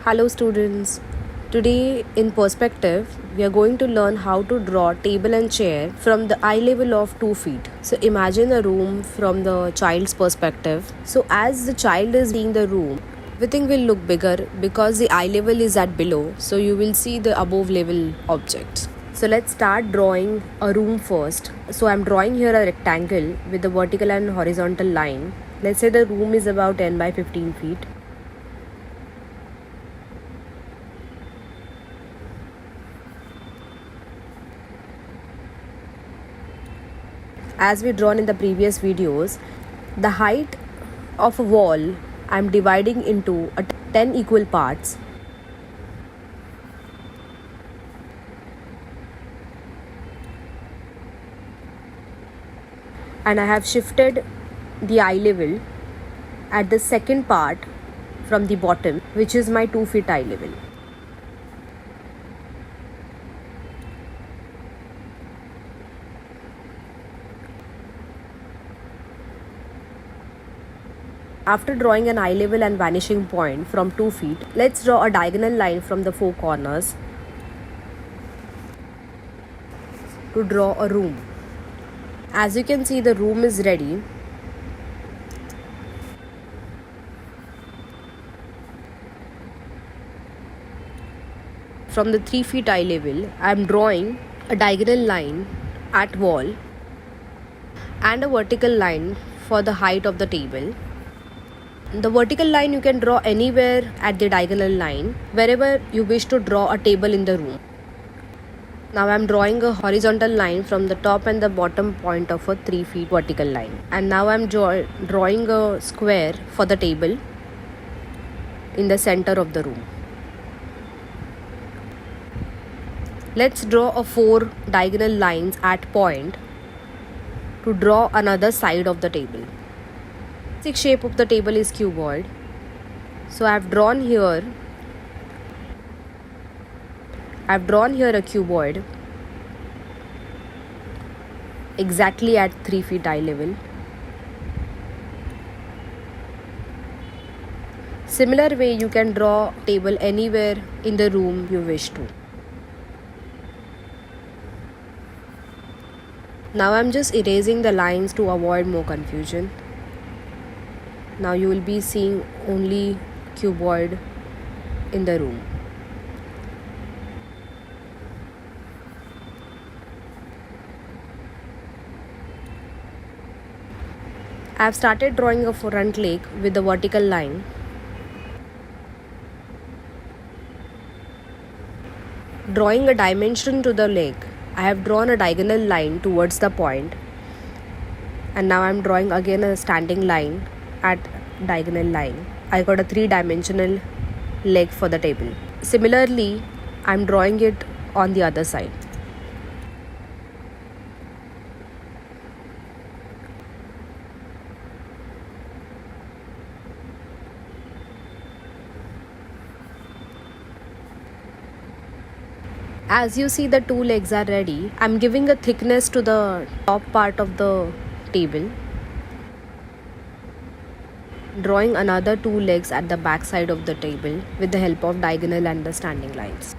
Hello students. Today in perspective, we are going to learn how to draw table and chair from the eye level of 2 feet. So imagine a room from the child's perspective. So as the child is seeing the room, everything will look bigger because the eye level is at below. So you will see the above level objects. So let's start drawing a room first. So I'm drawing here a rectangle with the vertical and horizontal line. Let's say the room is about 10 by 15 feet. As we drawn in the previous videos, the height of a wall I'm dividing into 10 equal parts. And I have shifted the eye level at the second part from the bottom, which is my 2 feet eye level. After drawing an eye level and vanishing point from 2 feet, let's draw a diagonal line from the 4 corners to draw a room. As you can see, the room is ready. From the 3 feet eye level, I am drawing a diagonal line at wall and a vertical line for the height of the table. The vertical line you can draw anywhere at the diagonal line, wherever you wish to draw a table in the room. Now I am drawing a horizontal line from the top and the bottom point of a 3 feet vertical line. And now I am drawing a square for the table in the center of the room. Let's draw a 4 diagonal lines at point to draw another side of the table. The shape of the table is cuboid. So I have drawn here a cuboid exactly at 3 feet eye level. Similar way you can draw table anywhere in the room you wish to. Now I'm just erasing the lines to avoid more confusion. Now you will be seeing only cuboid in the room. I have started drawing a front leg with the vertical line. Drawing a dimension to the leg, I have drawn a diagonal line towards the point. And now I am drawing again a standing line at diagonal line. I got a 3-dimensional leg for the table. Similarly, I am drawing it on the other side. As you see, the 2 legs are ready. I am giving a thickness to the top part of the table. Drawing another 2 legs at the back side of the table with the help of diagonal and the standing lines.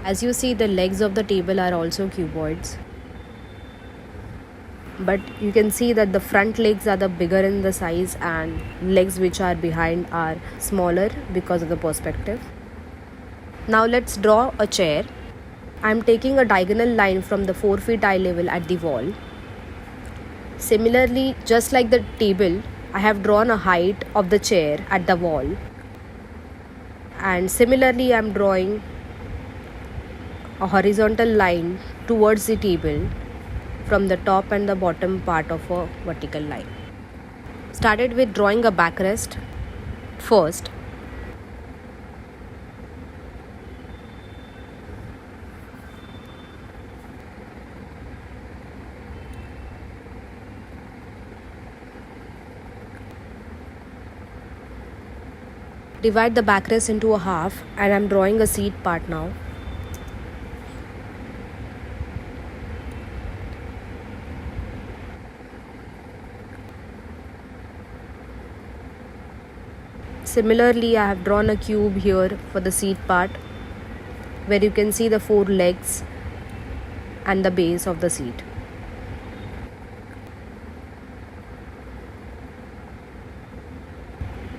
As you see, the legs of the table are also cuboids. But you can see that the front legs are the bigger in the size and legs which are behind are smaller because of the perspective. Now let's draw a chair. I am taking a diagonal line from the 4 feet eye level at the wall. Similarly, just like the table, I have drawn a height of the chair at the wall. And similarly, I am drawing a horizontal line towards the table from the top and the bottom part of a vertical line. Started with drawing a backrest first. Divide the backrest into a half, and I'm drawing a seat part now. Similarly, I have drawn a cube here for the seat part, where you can see the 4 legs and the base of the seat.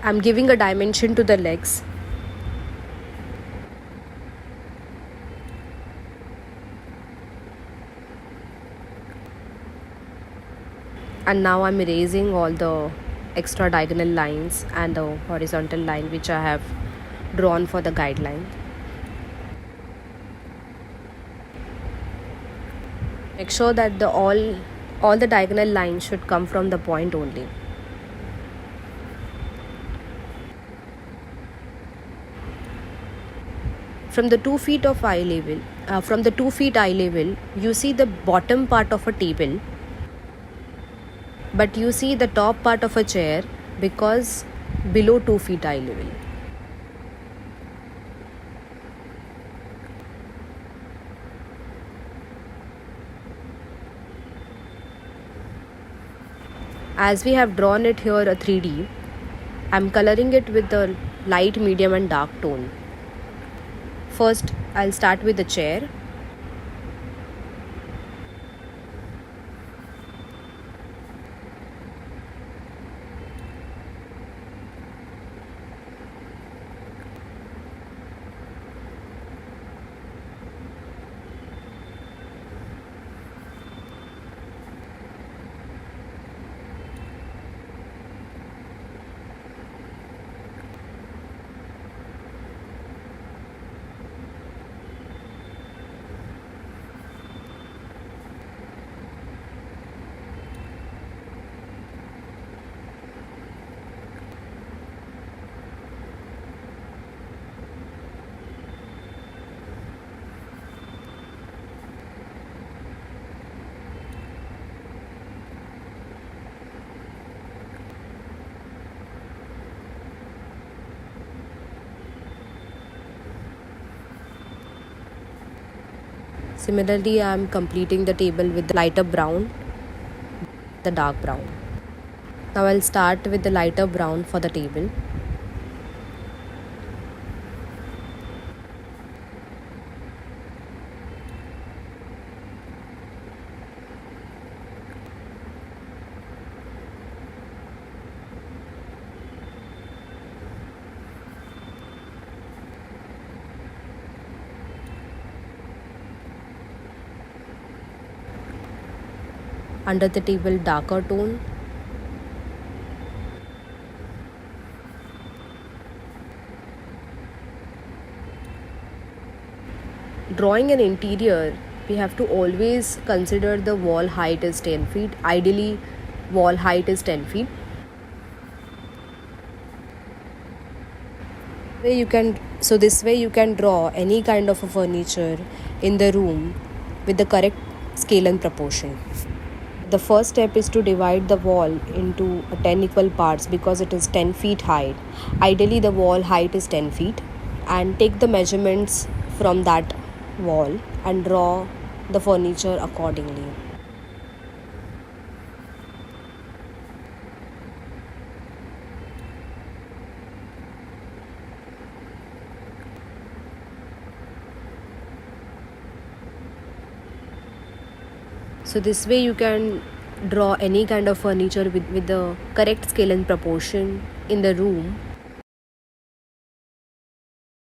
I'm giving a dimension to the legs. And now I'm erasing all the extra diagonal lines and the horizontal line which I have drawn for the guideline. Make sure that all the diagonal lines should come from the point only. From the 2 feet of eye level, you see the bottom part of a table, but you see the top part of a chair because below 2 feet eye level. As we have drawn it here a 3D, I'm coloring it with the light, medium and dark tone. First, I'll start with the chair. Similarly, I am completing the table with the lighter brown, the dark brown. Now I'll start with the lighter brown for the table. Under the table, darker tone. Drawing an interior, we have to always consider the wall height is 10 feet. Ideally, wall height is 10 feet. This way you can draw any kind of a furniture in the room with the correct scale and proportion. The first step is to divide the wall into 10 equal parts because it is 10 feet high. Ideally, the wall height is 10 feet. And take the measurements from that wall and draw the furniture accordingly. So this way you can draw any kind of furniture with the correct scale and proportion in the room